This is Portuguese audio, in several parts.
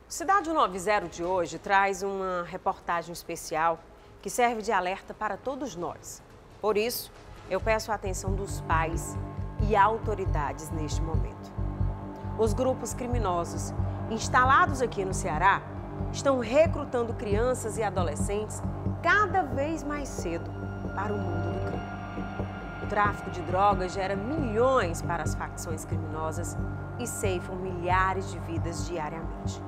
Cidade 90 de hoje traz uma reportagem especial que serve de alerta para todos nós. Por isso, eu peço a atenção dos pais e autoridades neste momento. Os grupos criminosos instalados aqui no Ceará estão recrutando crianças e adolescentes cada vez mais cedo para o mundo do crime. O tráfico de drogas gera milhões para as facções criminosas e ceifam milhares de vidas diariamente.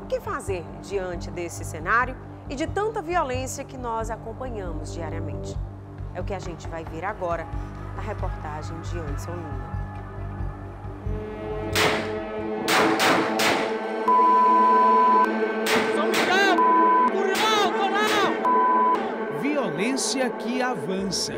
O que fazer diante desse cenário e de tanta violência que nós acompanhamos diariamente? É o que a gente vai ver agora na reportagem de Anderson Lima. Violência que avança.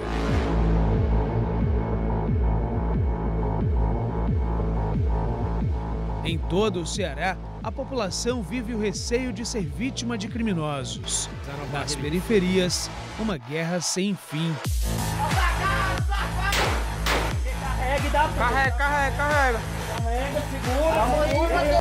Em todo o Ceará, a população vive o receio de ser vítima de criminosos. Nas periferias, uma guerra sem fim. Carrega. Carrega, segura.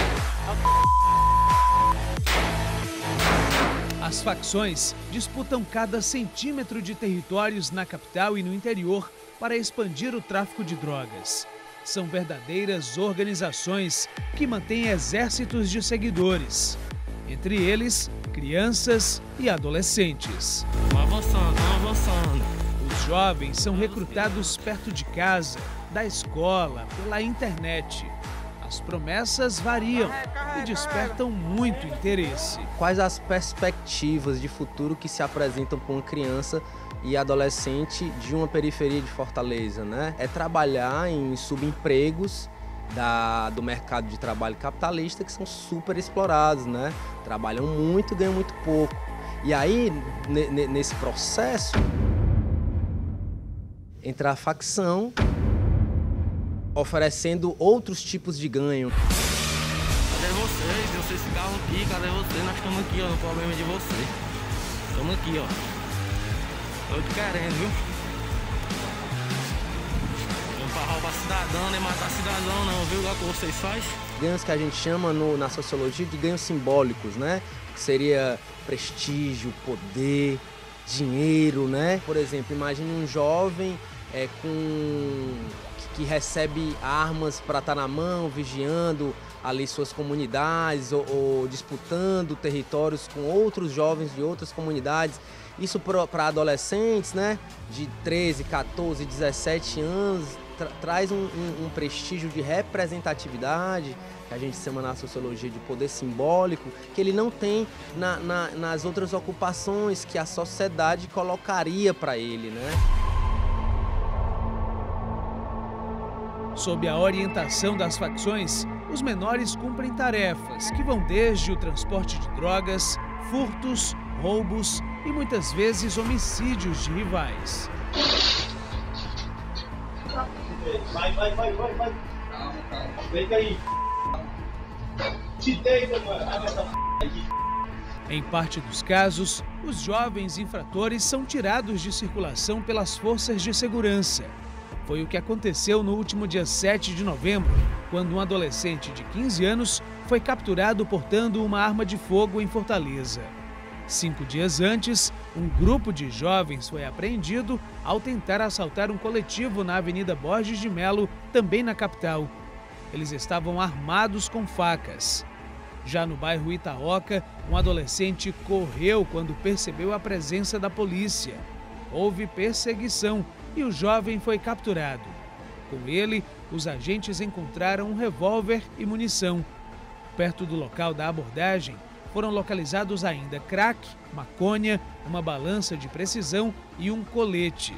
As facções disputam cada centímetro de territórios na capital e no interior para expandir o tráfico de drogas. São verdadeiras organizações que mantêm exércitos de seguidores, entre eles crianças e adolescentes. Vamos avançando. Os jovens são recrutados perto de casa, da escola, pela internet. As promessas variam e despertam muito interesse. Quais as perspectivas de futuro que se apresentam para uma criança e adolescente de uma periferia de Fortaleza, né? É trabalhar em subempregos do mercado de trabalho capitalista que são super explorados, né? Trabalham muito, ganham muito pouco. E aí, nesse processo, entra a facção oferecendo outros tipos de ganho. Cadê vocês? Deu vocês carro aqui, cadê vocês? Nós estamos aqui, ó, no problema de vocês. Estamos aqui, ó. Tô te querendo, viu? Não pra roubar cidadão, nem matar cidadão não, viu? Igual que vocês fazem. Ganhos que a gente chama na sociologia de ganhos simbólicos, né? Que seria prestígio, poder, dinheiro, né? Por exemplo, imagine um jovem que recebe armas para estar na mão, vigiando ali suas comunidades ou disputando territórios com outros jovens de outras comunidades. Isso para adolescentes, né, de 13, 14, 17 anos, traz um prestígio de representatividade, que a gente chama na sociologia de poder simbólico, que ele não tem nas outras ocupações que a sociedade colocaria para ele, né? Sob a orientação das facções, os menores cumprem tarefas que vão desde o transporte de drogas, furtos, roubos e muitas vezes homicídios de rivais. Vai. Vem aí. Te deita, mano. Em parte dos casos, os jovens infratores são tirados de circulação pelas forças de segurança. Foi o que aconteceu no último dia 7 de novembro, quando um adolescente de 15 anos foi capturado portando uma arma de fogo em Fortaleza. 5 dias antes, um grupo de jovens foi apreendido ao tentar assaltar um coletivo na Avenida Borges de Melo, também na capital. Eles estavam armados com facas. Já no bairro Itaoca, um adolescente correu quando percebeu a presença da polícia. Houve perseguição e o jovem foi capturado. Com ele, os agentes encontraram um revólver e munição. Perto do local da abordagem, foram localizados ainda crack, maconha, uma balança de precisão e um colete.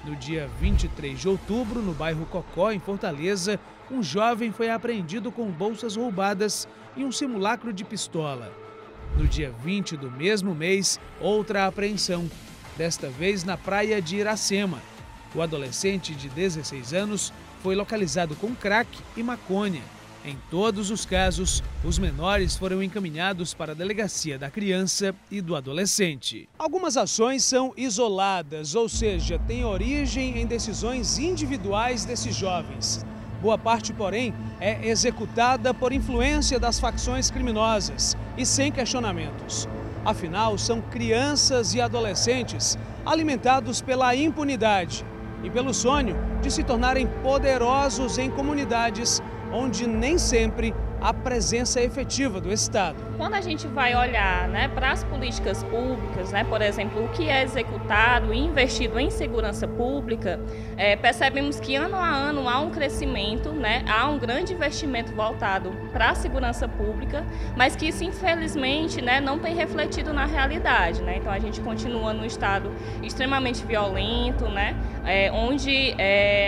No dia 23 de outubro, no bairro Cocó, em Fortaleza, um jovem foi apreendido com bolsas roubadas e um simulacro de pistola. No dia 20 do mesmo mês, outra apreensão, desta vez na praia de Iracema. O adolescente de 16 anos foi localizado com crack e maconha. Em todos os casos, os menores foram encaminhados para a delegacia da criança e do adolescente. Algumas ações são isoladas, ou seja, têm origem em decisões individuais desses jovens. Boa parte, porém, é executada por influência das facções criminosas e sem questionamentos. Afinal, são crianças e adolescentes alimentados pela impunidade e pelo sonho de se tornarem poderosos em comunidades onde nem sempre há presença efetiva do Estado. Quando a gente vai olhar, para as políticas públicas, por exemplo, o que é executado e investido em segurança pública, percebemos que ano a ano há um crescimento, há um grande investimento voltado para a segurança pública, mas que isso infelizmente não tem refletido na realidade. Então a gente continua num estado extremamente violento, onde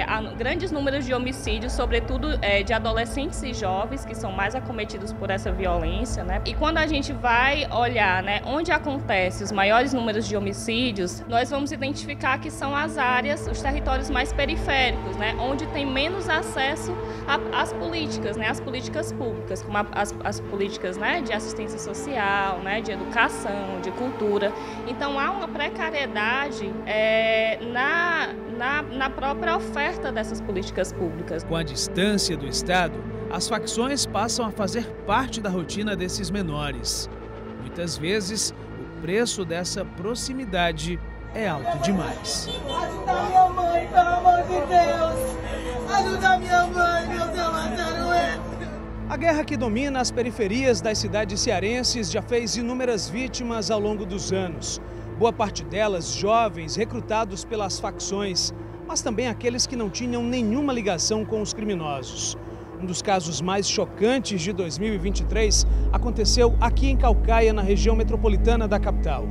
há grandes números de homicídios, sobretudo de adolescentes e jovens que são mais acometidos por essa violência. E quando a gente vai olhar onde acontecem os maiores números de homicídios, nós vamos identificar que são as áreas, os territórios mais periféricos, onde tem menos acesso às políticas, às políticas públicas, como as políticas de assistência social, de educação, de cultura. Então há uma precariedade na própria oferta dessas políticas públicas. Com a distância do Estado, as facções passam a fazer parte da rotina desses menores. Muitas vezes, o preço dessa proximidade é alto demais. Ajuda minha mãe, pelo amor de Deus! Ajuda minha mãe, meu Deus, mataram ela! A guerra que domina as periferias das cidades cearenses já fez inúmeras vítimas ao longo dos anos. Boa parte delas jovens recrutados pelas facções, mas também aqueles que não tinham nenhuma ligação com os criminosos. Um dos casos mais chocantes de 2023 aconteceu aqui em Caucaia, na região metropolitana da capital.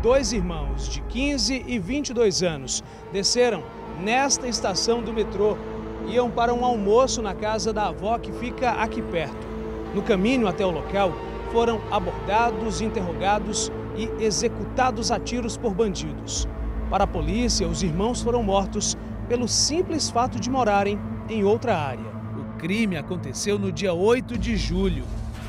Dois irmãos de 15 e 22 anos desceram nesta estação do metrô. Iam para um almoço na casa da avó que fica aqui perto. No caminho até o local, foram abordados, interrogados e executados a tiros por bandidos. Para a polícia, os irmãos foram mortos pelo simples fato de morarem em outra área. O crime aconteceu no dia 8 de julho.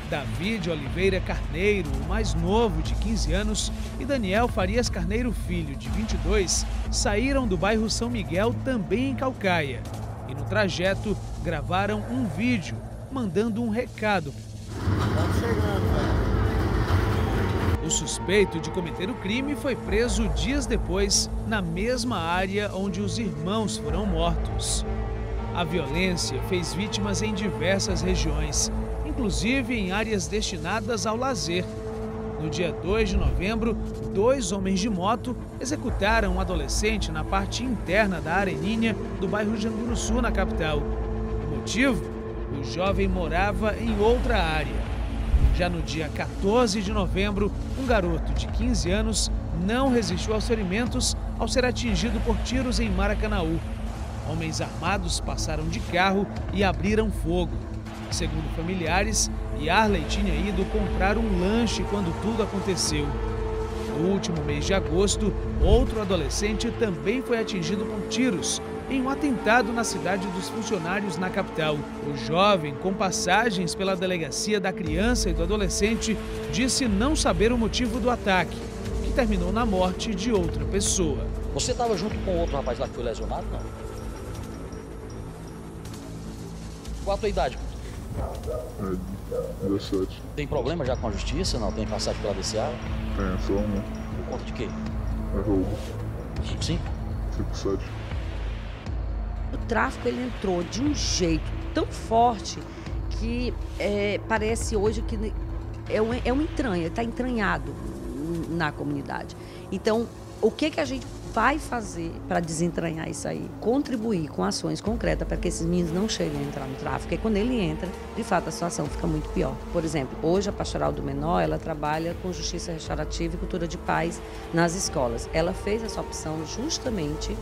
Davi de Oliveira Carneiro, o mais novo, de 15 anos, e Daniel Farias Carneiro Filho, de 22, saíram do bairro São Miguel, também em Caucaia. E no trajeto gravaram um vídeo, mandando um recado. Estamos chegando, velho. O suspeito de cometer o crime foi preso dias depois, na mesma área onde os irmãos foram mortos. A violência fez vítimas em diversas regiões, inclusive em áreas destinadas ao lazer. No dia 2 de novembro, 2 homens de moto executaram um adolescente na parte interna da Areninha do bairro Janguruçu, na capital. O motivo? O jovem morava em outra área. Já no dia 14 de novembro, um garoto de 15 anos não resistiu aos ferimentos ao ser atingido por tiros em Maracanaú. Homens armados passaram de carro e abriram fogo. Segundo familiares, Yarley tinha ido comprar um lanche quando tudo aconteceu. No último mês de agosto, outro adolescente também foi atingido por tiros em um atentado na cidade dos Funcionários, na capital. O jovem, com passagens pela delegacia da criança e do adolescente, disse não saber o motivo do ataque, que terminou na morte de outra pessoa. Você estava junto com outro rapaz lá que foi lesionado, não? Qual a tua idade? 17. Tem problema já com a justiça, não? Tem passagem pela DCA? Tem, só um. Por conta de quê? É roubo. 5-5? 5-7. O tráfico ele entrou de um jeito tão forte que parece hoje que é um entranho, está entranhado na comunidade. Então, o que a gente vai fazer para desentranhar isso aí? Contribuir com ações concretas para que esses meninos não cheguem a entrar no tráfico. E quando ele entra, de fato, a situação fica muito pior. Por exemplo, hoje a Pastoral do Menor, ela trabalha com justiça restaurativa e cultura de paz nas escolas. Ela fez essa opção justamente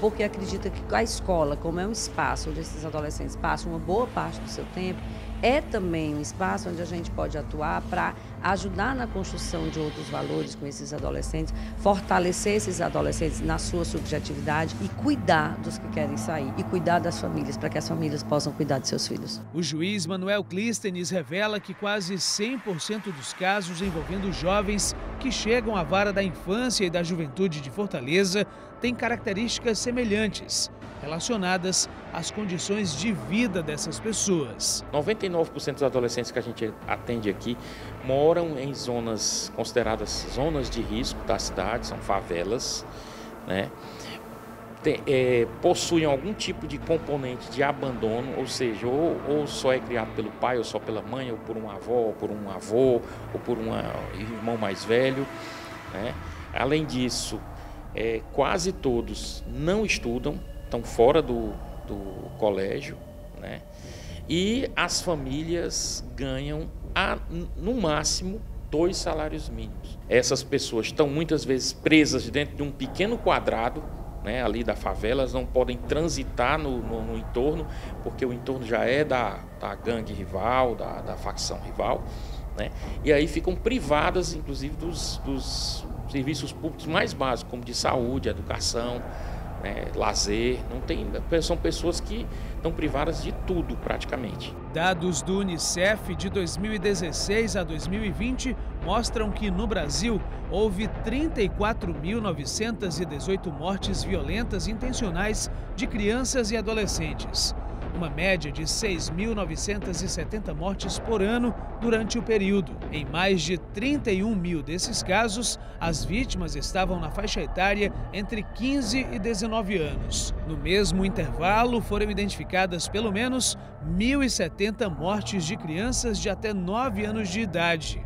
porque acredita que a escola, como é um espaço onde esses adolescentes passam uma boa parte do seu tempo, é também um espaço onde a gente pode atuar para ajudar na construção de outros valores com esses adolescentes, fortalecer esses adolescentes na sua subjetividade e cuidar dos que querem sair e cuidar das famílias, para que as famílias possam cuidar de seus filhos. O juiz Manuel Clístenes revela que quase 100% dos casos envolvendo jovens que chegam à vara da infância e da juventude de Fortaleza têm características semelhantes, relacionadas às condições de vida dessas pessoas. 99% dos adolescentes que a gente atende aqui moram em zonas consideradas zonas de risco da cidade, são favelas, né? Possuem algum tipo de componente de abandono, ou seja, ou só é criado pelo pai, ou só pela mãe, ou por uma avó, ou por um avô, ou por um irmão mais velho, né? Além disso, quase todos não estudam, estão fora do colégio, né? E as famílias ganham, no máximo, 2 salários mínimos. Essas pessoas estão muitas vezes presas dentro de um pequeno quadrado, né, ali da favela, elas não podem transitar no entorno, porque o entorno já é da gangue rival, da facção rival, né? E aí ficam privadas, inclusive, dos serviços públicos mais básicos, como de saúde, educação, lazer. São pessoas que estão privadas de tudo praticamente. Dados do Unicef de 2016 a 2020 mostram que no Brasil houve 34.918 mortes violentas intencionais de crianças e adolescentes, uma média de 6.970 mortes por ano durante o período. Em mais de 31 mil desses casos, as vítimas estavam na faixa etária entre 15 e 19 anos. No mesmo intervalo, foram identificadas pelo menos 1.070 mortes de crianças de até 9 anos de idade.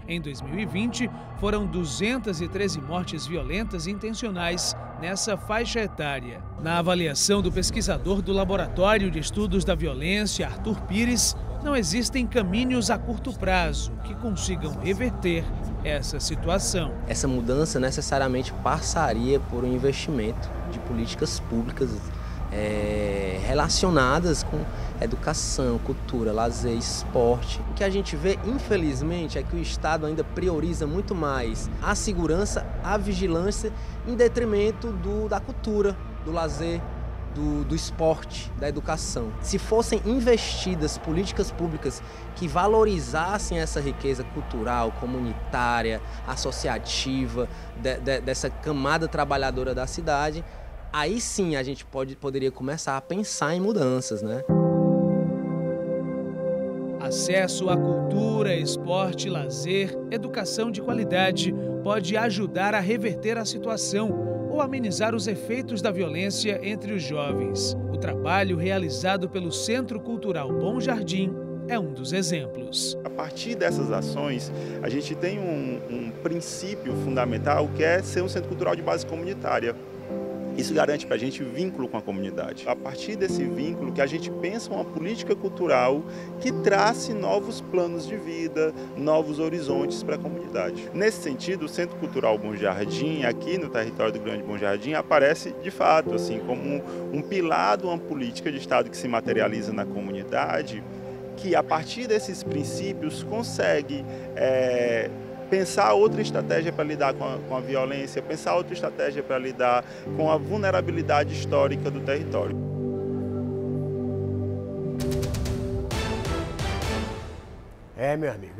Em 2020, foram 213 mortes violentas intencionais nessa faixa etária. Na avaliação do pesquisador do Laboratório de Estudos da Violência, Arthur Pires, não existem caminhos a curto prazo que consigam reverter essa situação. Essa mudança necessariamente passaria por um investimento de políticas públicas relacionadas com educação, cultura, lazer, esporte. O que a gente vê, infelizmente, é que o Estado ainda prioriza muito mais a segurança, a vigilância, em detrimento da cultura, do lazer, do esporte, da educação. Se fossem investidas políticas públicas que valorizassem essa riqueza cultural, comunitária, associativa, dessa camada trabalhadora da cidade, aí sim a gente poderia começar a pensar em mudanças, né? Acesso à cultura, esporte, lazer, educação de qualidade pode ajudar a reverter a situação ou amenizar os efeitos da violência entre os jovens. O trabalho realizado pelo Centro Cultural Bom Jardim é um dos exemplos. A partir dessas ações, a gente tem um princípio fundamental que é ser um centro cultural de base comunitária. Isso garante para a gente vínculo com a comunidade. A partir desse vínculo que a gente pensa uma política cultural que trace novos planos de vida, novos horizontes para a comunidade. Nesse sentido, o Centro Cultural Bom Jardim, aqui no território do Grande Bom Jardim, aparece de fato assim como um pilar de uma política de Estado que se materializa na comunidade, que a partir desses princípios consegue pensar outra estratégia para lidar com a violência, pensar outra estratégia para lidar com a vulnerabilidade histórica do território. Meu amigo,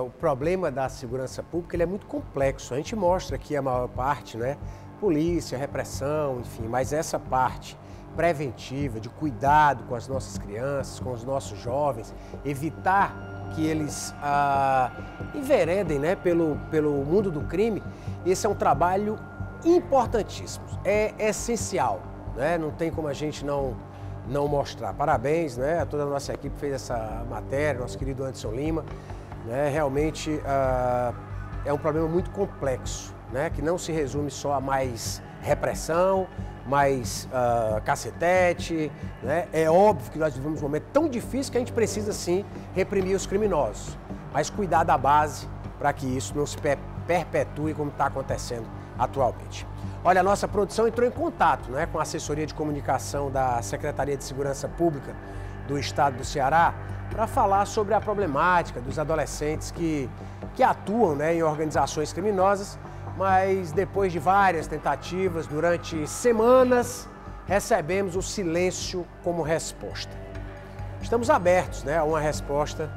o problema da segurança pública ele é muito complexo. A gente mostra aqui a maior parte, né? Polícia, repressão, enfim, mas essa parte preventiva, de cuidado com as nossas crianças, com os nossos jovens, evitar que eles enveredem, né, pelo mundo do crime, esse é um trabalho importantíssimo, é essencial, né? Não tem como a gente não mostrar. Parabéns, né, a toda a nossa equipe que fez essa matéria, nosso querido Anderson Lima, né? Realmente é um problema muito complexo, né, que não se resume só a mais repressão, mais cacetete, né? É óbvio que nós vivemos um momento tão difícil que a gente precisa sim reprimir os criminosos, mas cuidar da base para que isso não se perpetue como está acontecendo atualmente. Olha, a nossa produção entrou em contato, né, com a assessoria de comunicação da Secretaria de Segurança Pública do Estado do Ceará para falar sobre a problemática dos adolescentes que atuam, né, em organizações criminosas, mas depois de várias tentativas, durante semanas, recebemos o silêncio como resposta. Estamos abertos, né, a uma resposta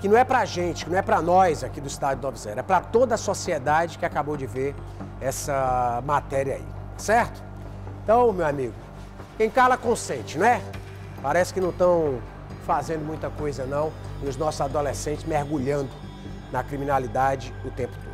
que não é para a gente, que não é para nós aqui do Estado de 90, é para toda a sociedade que acabou de ver essa matéria aí, certo? Então, meu amigo, quem cala consente, né? Parece que não estão fazendo muita coisa não, e os nossos adolescentes mergulhando na criminalidade o tempo todo.